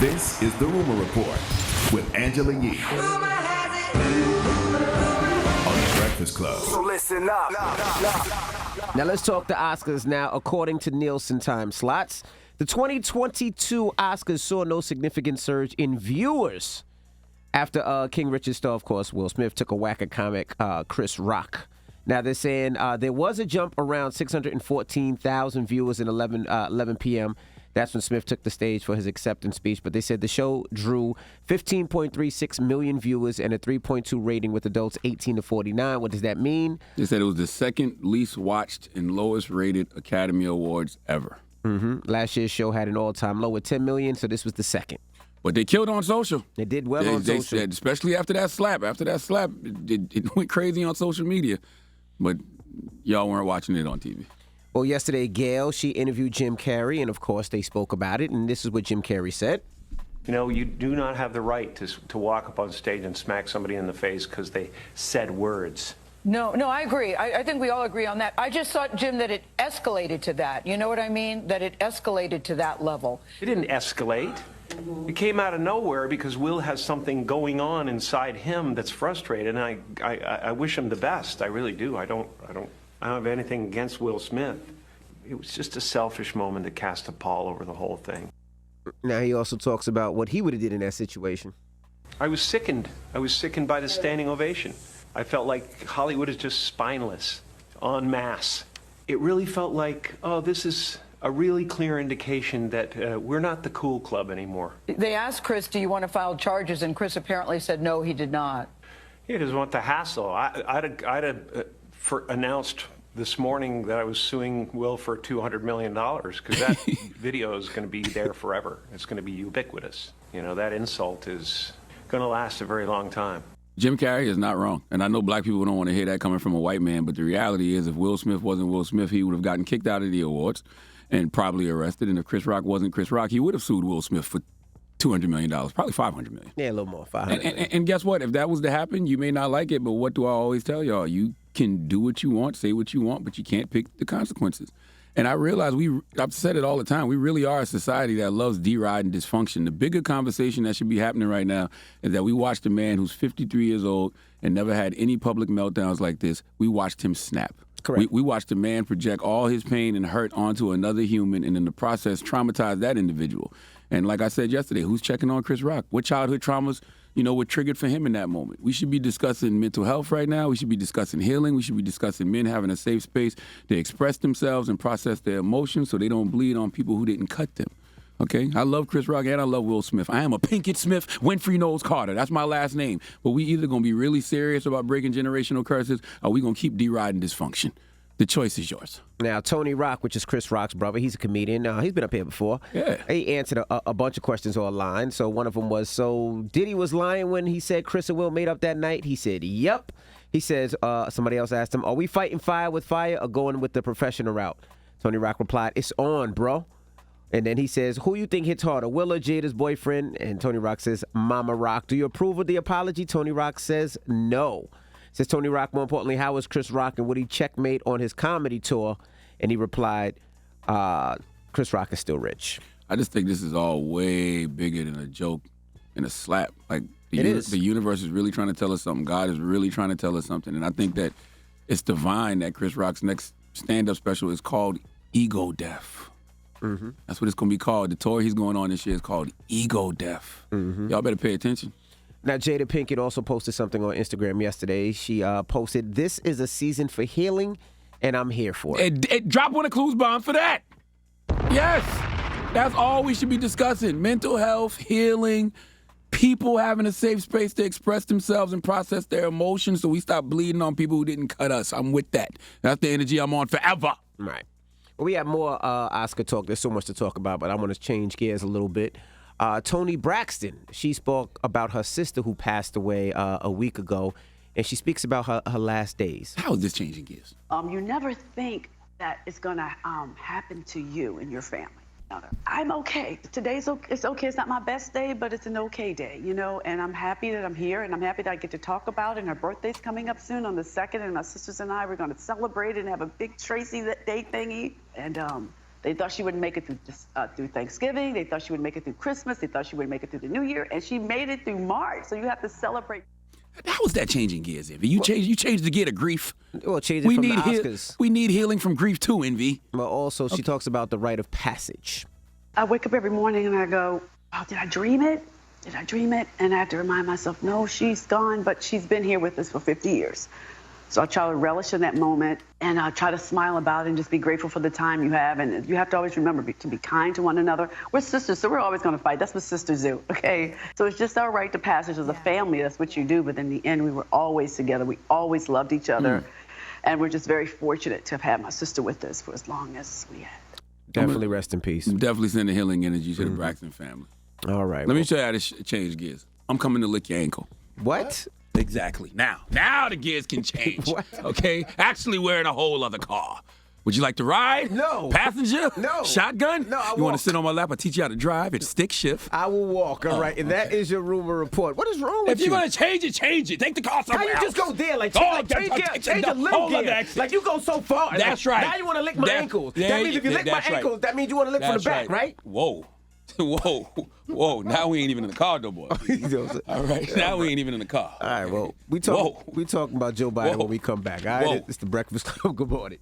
This is The Rumor Report with Angela Yee on The Breakfast Club. So listen up. Now let's talk the Oscars now. According to Nielsen time slots, the 2022 Oscars saw no significant surge in viewers after King Richard's star, of course, Will Smith, took a whack at comic Chris Rock. Now they're saying there was a jump around 614,000 viewers at 11 p.m. That's when Smith took the stage for his acceptance speech. But they said the show drew 15.36 million viewers and a 3.2 rating with adults 18 to 49. What does that mean? They said it was the second least watched and lowest rated Academy Awards ever. Last year's show had an all-time low at 10 million, so this was the second. But they killed on social. They did well on They social. said, especially after that slap. After that slap, it went crazy on social media. But y'all weren't watching it on TV. Well, yesterday, Gail, she interviewed Jim Carrey, and of course, they spoke about it, and this is what Jim Carrey said. You know, you do not have the right to walk up on stage and smack somebody in the face because they said words. No, I agree. I think we all agree on that. I just thought, Jim, that it escalated to that. You know what I mean? That it escalated to that level. It didn't escalate. It came out of nowhere because Will has something going on inside him that's frustrated, and I wish him the best. I really do. I don't have anything against Will Smith. It was just a selfish moment to cast a pall over the whole thing. Now, he also talks about what he would have did in that situation. I was sickened. I was sickened by the standing ovation. I felt like Hollywood is just spineless, en masse. It really felt like, oh, this is a really clear indication that we're not the cool club anymore. They asked Chris, do you want to file charges? And Chris apparently said no, he did not. He doesn't want the hassle. I'd have announced this morning that I was suing Will for $200 million because that video is going to be there forever. It's going to be ubiquitous. You know, that insult is going to last a very long time. Jim Carrey is not wrong. And I know black people don't want to hear that coming from a white man, but the reality is if Will Smith wasn't Will Smith, he would have gotten kicked out of the awards and probably arrested. And if Chris Rock wasn't Chris Rock, he would have sued Will Smith for $200 million, probably $500 million. Yeah, a little more, $500 million. And guess what? If that was to happen, you may not like it, but what do I always tell y'all? You can do what you want, say what you want, but you can't pick the consequences. And I realize I've said it all the time, we really are a society that loves deriding dysfunction. The bigger conversation that should be happening right now is that we watched a man who's 53 years old and never had any public meltdowns like this. We watched him snap. Correct. We watched a man project all his pain and hurt onto another human and in the process traumatize that individual. And like I said yesterday, who's checking on Chris Rock? What childhood traumas, were triggered for him in that moment? We should be discussing mental health right now. We should be discussing healing. We should be discussing men having a safe space to express themselves and process their emotions so they don't bleed on people who didn't cut them. Okay? I love Chris Rock and I love Will Smith. I am a Pinkett Smith, Winfrey Knowles Carter. That's my last name. But we either going to be really serious about breaking generational curses or we going to keep deriding dysfunction. The choice is yours. Now, Tony Rock, which is Chris Rock's brother, he's a comedian. He's been up here before. Yeah. He answered a bunch of questions online. So one of them was, so Diddy was lying when he said Chris and Will made up that night? He said, yep. He says, somebody else asked him, are we fighting fire with fire or going with the professional route? Tony Rock replied, it's on, bro. And then he says, who you think hits harder, Will or Jada's boyfriend? And Tony Rock says, Mama Rock. Do you approve of the apology? Tony Rock says, no. Says Tony Rock, more importantly, how was Chris Rock and would he checkmate on his comedy tour? And he replied, Chris Rock is still rich. I just think this is all way bigger than a joke and a slap. Like the universe is really trying to tell us something. God is really trying to tell us something. And I think that it's divine that Chris Rock's next stand-up special is called Ego Death. Mm-hmm. That's what it's going to be called. The tour he's going on this year is called Ego Death. Mm-hmm. Y'all better pay attention. Now, Jada Pinkett also posted something on Instagram yesterday. She posted, this is a season for healing, and I'm here for it. Drop one of Clues bomb for that. Yes. That's all we should be discussing. Mental health, healing, people having a safe space to express themselves and process their emotions so we stop bleeding on people who didn't cut us. I'm with that. That's the energy I'm on forever. Right. Well, we have more Oscar talk. There's so much to talk about, but I want to change gears a little bit. Toni Braxton, she spoke about her sister who passed away a week ago, and she speaks about her last days. How is this changing gears? You never think that it's going to happen to you and your family. I'm okay. Today's okay. It's okay. It's not my best day, but it's an okay day, and I'm happy that I'm here, and I'm happy that I get to talk about it. And her birthday's coming up soon on the 2nd, and my sisters and I, we're going to celebrate it and have a big Tracy Day thingy. And They thought she wouldn't make it through Thanksgiving. They thought she would make it through Christmas. They thought she would make it through the New Year, and she made it through March. So you have to celebrate. How was that changing gears, Envy? You changed the gear to grief. Well, change it from the Oscars. We need healing from grief too, Envy. But also, she talks about the rite of passage. I wake up every morning and I go, oh, did I dream it? Did I dream it? And I have to remind myself, no, she's gone, but she's been here with us for 50 years. So I try to relish in that moment, and I try to smile about it and just be grateful for the time you have. And you have to always remember to be kind to one another. We're sisters, so we're always going to fight. That's what sisters do, okay? So it's just our rite of passage as a family. That's what you do. But in the end, we were always together. We always loved each other. And we're just very fortunate to have had my sister with us for as long as we had. Definitely rest in peace. Definitely sending healing energy to the Braxton family. All right. Let me show you how to change gears. I'm coming to lick your ankle. What? Exactly. Now the gears can change. What? Okay? Actually, we're in a whole other car. Would you like to ride? No. Passenger? No. Shotgun? No, I You want walk. to sit on my lap? I'll teach you how to drive. It's stick shift. I will walk, all right? And that is your rumor report. What is wrong with If you? you're going to change it, change it. Take the car How somewhere you else. just go there? Like, Oh, change a little hold on, gear. that's it. Like, you go so far. That's Like, right. Now you want to lick my ankles. Yeah, That means if you lick my that's right. ankles, that means you want to lick from the back, right? Whoa. Whoa. Now we ain't even in the car, though, boy. All right. Now we ain't even in the car. All right, well, we talking about Joe Biden when we come back. All right, Whoa. it's the Breakfast Club. Good morning.